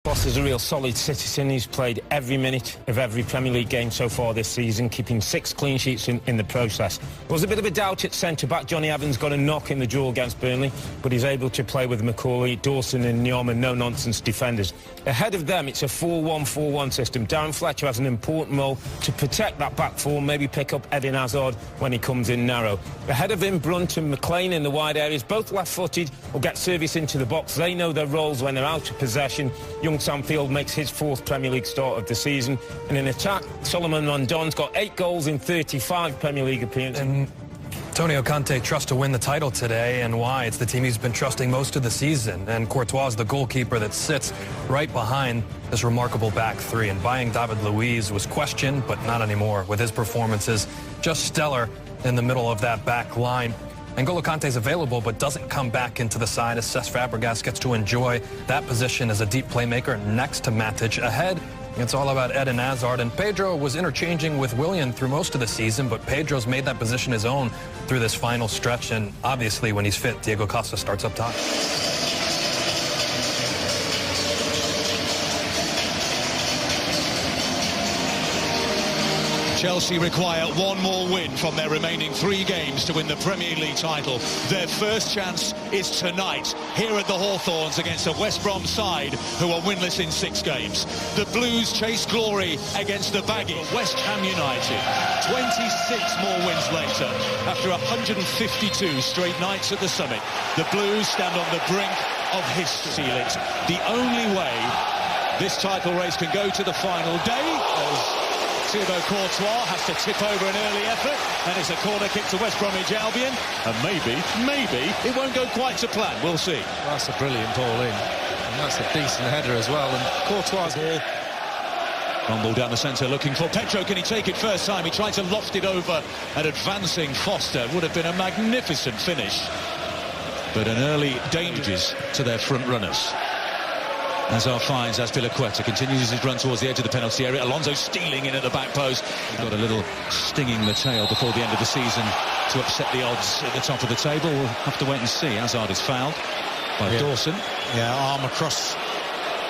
Boss is a real solid citizen. He's played every minute of every Premier League game so far this season, keeping 6 clean sheets in the process. There was a bit of a doubt at centre-back. Johnny Evans got a knock in the draw against Burnley, but he's able to play with Macaulay, Dawson and Nyom and no-nonsense defenders. Ahead of them, it's a 4-1-4-1 system. Darren Fletcher has an important role to protect that back four, maybe pick up Eden Hazard when he comes in narrow. Ahead of him, Brunt and McLean in the wide areas, both left-footed, will get service into the box. They know their roles when they're out of possession. Young Sam Field makes his 4th Premier League start of the season. And in attack, Solomon Rondon's got 8 goals in 35 Premier League appearances. And Antonio Conte trusts to win the title today, and why? It's the team he's been trusting most of the season. And Courtois is the goalkeeper that sits right behind this remarkable back three. And buying David Luiz was questioned, but not anymore, with his performances just stellar in the middle of that back line. N'Golo Kante's available, but doesn't come back into the side as Cesc Fabregas gets to enjoy that position as a deep playmaker next to Matic. Ahead, it's all about Eden Hazard, and Pedro was interchanging with Willian through most of the season, but Pedro's made that position his own through this final stretch, and obviously when he's fit, Diego Costa starts up top. Chelsea require one more win from their remaining 3 games to win the Premier League title. Their first chance is tonight, here at the Hawthorns against a West Brom side who are winless in 6 games. The Blues chase glory against the Baggies. West Ham United, 26 more wins later, after 152 straight nights at the summit. The Blues stand on the brink of history. It's the only way this title race can go to the final day, as Thibaut Courtois has to tip over an early effort, and it's a corner kick to West Bromwich Albion, and maybe it won't go quite to plan. We'll see. Well, that's a brilliant ball in, and that's a decent header as well, and Courtois' ball. Long ball down the centre looking for Petro. Can he take it first time? He tried to loft it over an advancing Foster. Would have been a magnificent finish, but an early dangers to their front runners. Hazard finds Azpilicueta, continues his run towards the edge of the penalty area. Alonso stealing in at the back post. He's got a little sting in the tail before the end of the season to upset the odds at the top of the table. We'll have to wait and see. Hazard is fouled by Dawson. Yeah, arm across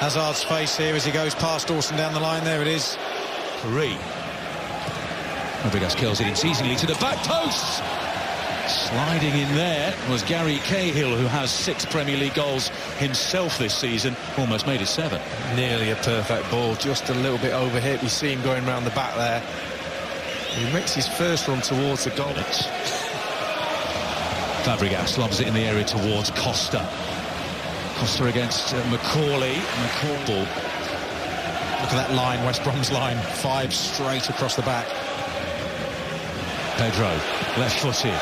Hazard's face here as he goes past Dawson down the line. There it is. 3. Fabregas kills it in teasingly to the back post. Sliding in there was Gary Cahill, who has 6 Premier League goals himself this season, almost made it 7. Nearly a perfect ball, just a little bit overhit. We see him going around the back there. He makes his first run towards the goal. Fabregas lobs it in the area towards Costa. Costa against Macaulay. Ball. Look at that line, West Brom's line. 5 straight across the back. Pedro, left-footed.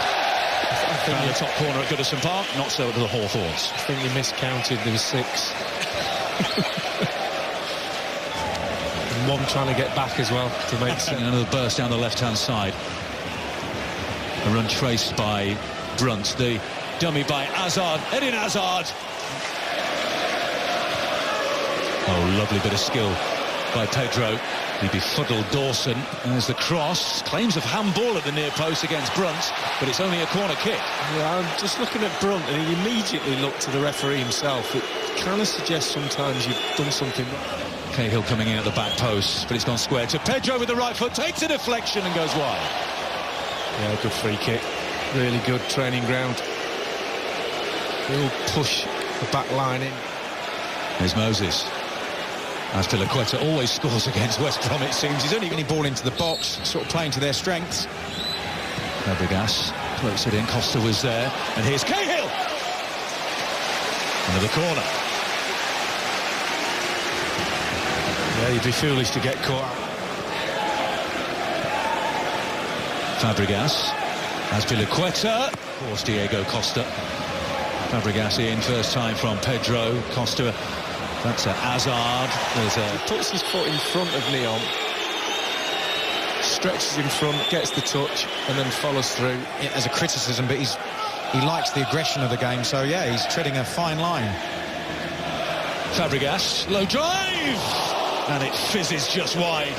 Found the top corner at Goodison Park, not so at the Hawthorns. I think you miscounted, there was 6. And one trying to get back as well to make sense. Another burst down the left-hand side. A run traced by Brunt, the dummy by Hazard. Eden Hazard. Oh, lovely bit of skill by Pedro. He befuddled Dawson. And there's the cross. Claims of handball at the near post against Brunt, but it's only a corner kick. Yeah, I'm just looking at Brunt, and he immediately looked to the referee himself. It kind of suggests sometimes you've done something wrong. Cahill coming in at the back post, but it's gone square to Pedro with the right foot, takes a deflection and goes wide. Yeah, good free kick. Really good training ground. He'll push the back line in. There's Moses. Azpilicueta always scores against West Brom, it seems. He's only getting ball into the box, sort of playing to their strengths. Fabregas floats it in. Costa was there, and here's Cahill. Another corner. Yeah, you'd be foolish to get caught out. Fabregas. Azpilicueta. Forced Diego Costa. Fabregas in, first time from Pedro. Costa. That's a Hazard. He puts his foot in front of Nyom, stretches in front, gets the touch, and then follows through. As a criticism, but he likes the aggression of the game, so yeah, he's treading a fine line. Fabregas, low drive, and it fizzes just wide.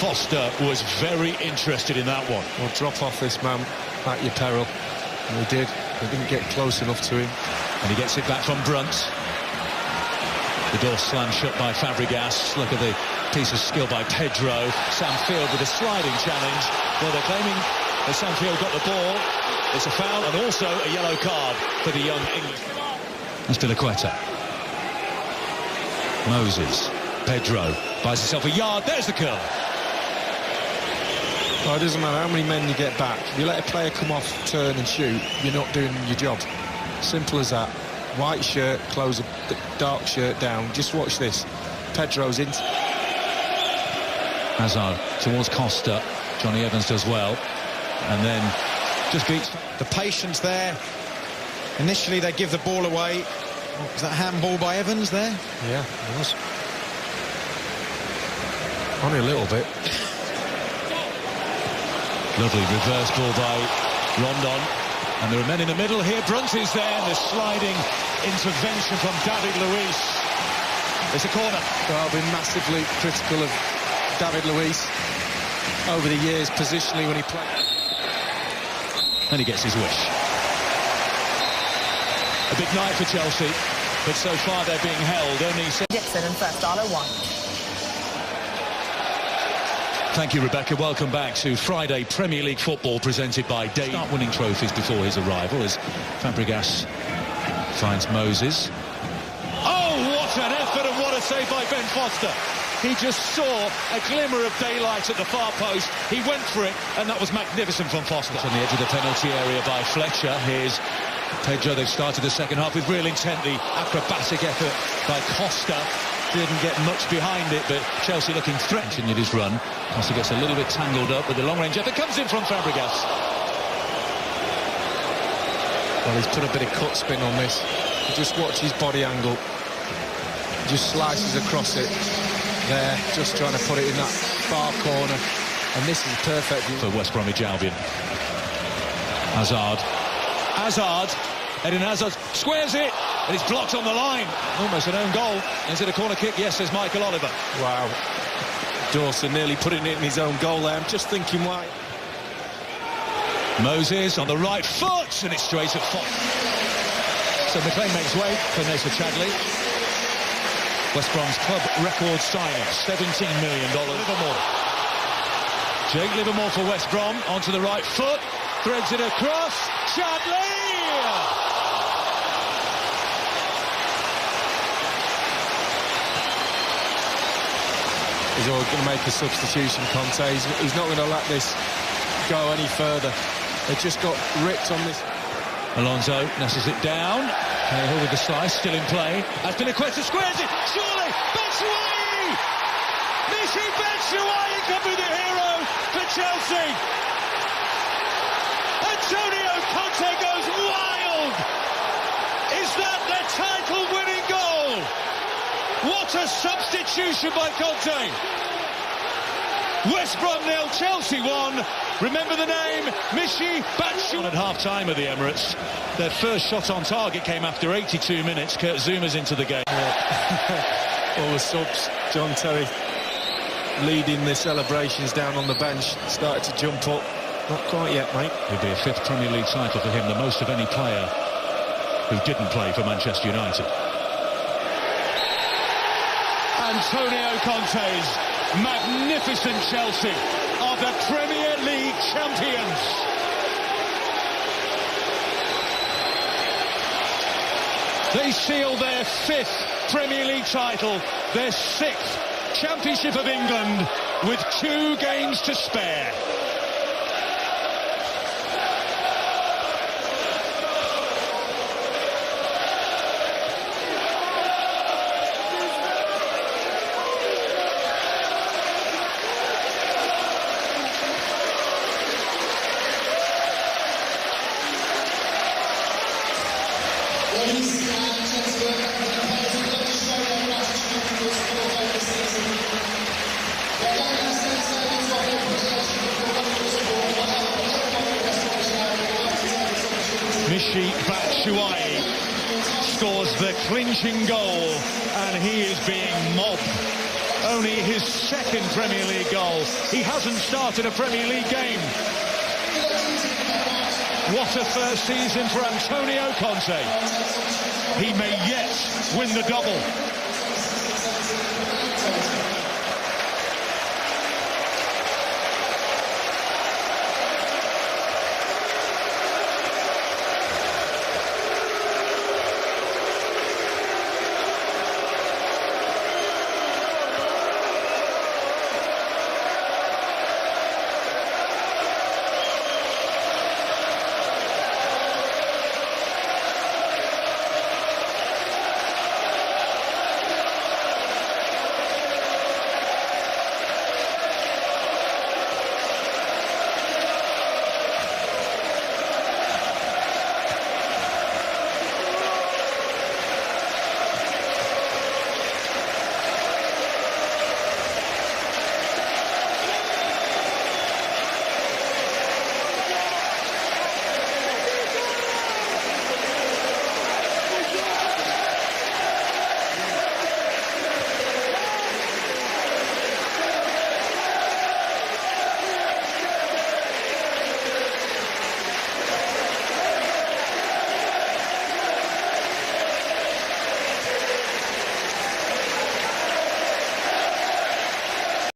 Foster was very interested in that one. Well, drop off this man at your peril, and he did. He didn't get close enough to him. And he gets it back from Brunt. The door slammed shut by Fabregas. Look at the piece of skill by Pedro. Sam Field with a sliding challenge. Well, they're claiming that Sam Field got the ball. It's a foul and also a yellow card for the young English. That's Spilicueta. Moses. Pedro buys himself a yard. There's the curl. Oh, it doesn't matter how many men you get back. If you let a player come off, turn and shoot, you're not doing your job. Simple as that. White shirt, close a dark shirt down. Just watch this. Pedro's in. Hazard towards Costa. Johnny Evans does well. And then just beats. The patience there. Initially, they give the ball away. Was that handball by Evans there? Yeah, it was. Only a little bit. Lovely reverse ball by Rondon. And there are men in the middle here. Brunt is there. And the sliding intervention from David Luiz. It's a corner. Well, I've been massively critical of David Luiz over the years, positionally when he played. And he gets his wish. A big night for Chelsea, but so far they're being held. Only Dixon and first $1. Thank you, Rebecca. Welcome back to Friday Premier League football presented by Dave. Start winning trophies before his arrival as Fabregas finds Moses. Oh, what an effort and what a save by Ben Foster. He just saw a glimmer of daylight at the far post. He went for it, and that was magnificent from Foster. On the edge of the penalty area by Fletcher. Here's Pedro. They've started the second half with real intent. The acrobatic effort by Costa. Didn't get much behind it, but Chelsea looking threatening at his run. Costa gets a little bit tangled up with the long-range effort. Comes in from Fabregas. Well, he's put a bit of cut spin on this. You just watch his body angle. Just slices across it. There, just trying to put it in that far corner. And this is perfect. For West Bromwich Albion. Hazard. Eden Hazard squares it, and it's blocked on the line. Almost an own goal. Is it a corner kick? Yes, says Michael Oliver. Wow. Dawson nearly putting it in his own goal there. I'm just thinking why. Moses on the right foot, and it's straight at Fox. So McLean makes way for Nessa Chadley. West Brom's club record signing, $17 million. Livermore. Jake Livermore for West Brom, onto the right foot, threads it across, Chadley! He's always going to make a substitution, Conte. He's not going to let this go any further. They just got ripped on this. Alonso nesses it down. Cahill with the slice, still in play. Spilicueta squares it. Surely, Batshuayi! Michy Batshuayi can be the hero for Chelsea. Antonio Conte goes wild. Is that the title-winning goal? What a substitution by Conte. West Brom 0, Chelsea 1. Remember the name, Michy Batshuayi. At half-time of the Emirates. Their first shot on target came after 82 minutes. Kurt Zuma's into the game. All the subs, John Terry leading the celebrations down on the bench. Started to jump up. Not quite yet, mate. It'll be a 5th Premier League title for him, the most of any player who didn't play for Manchester United. Antonio Conte's magnificent Chelsea are the Premier League champions. They seal their 5th Premier League title, their 6th Championship of England, with 2 games to spare. Michy Batshuayi scores the clinching goal, and he is being mobbed. Only his 2nd Premier League goal. He hasn't started a Premier League game. What a first season for Antonio Conte. He may yet win the double.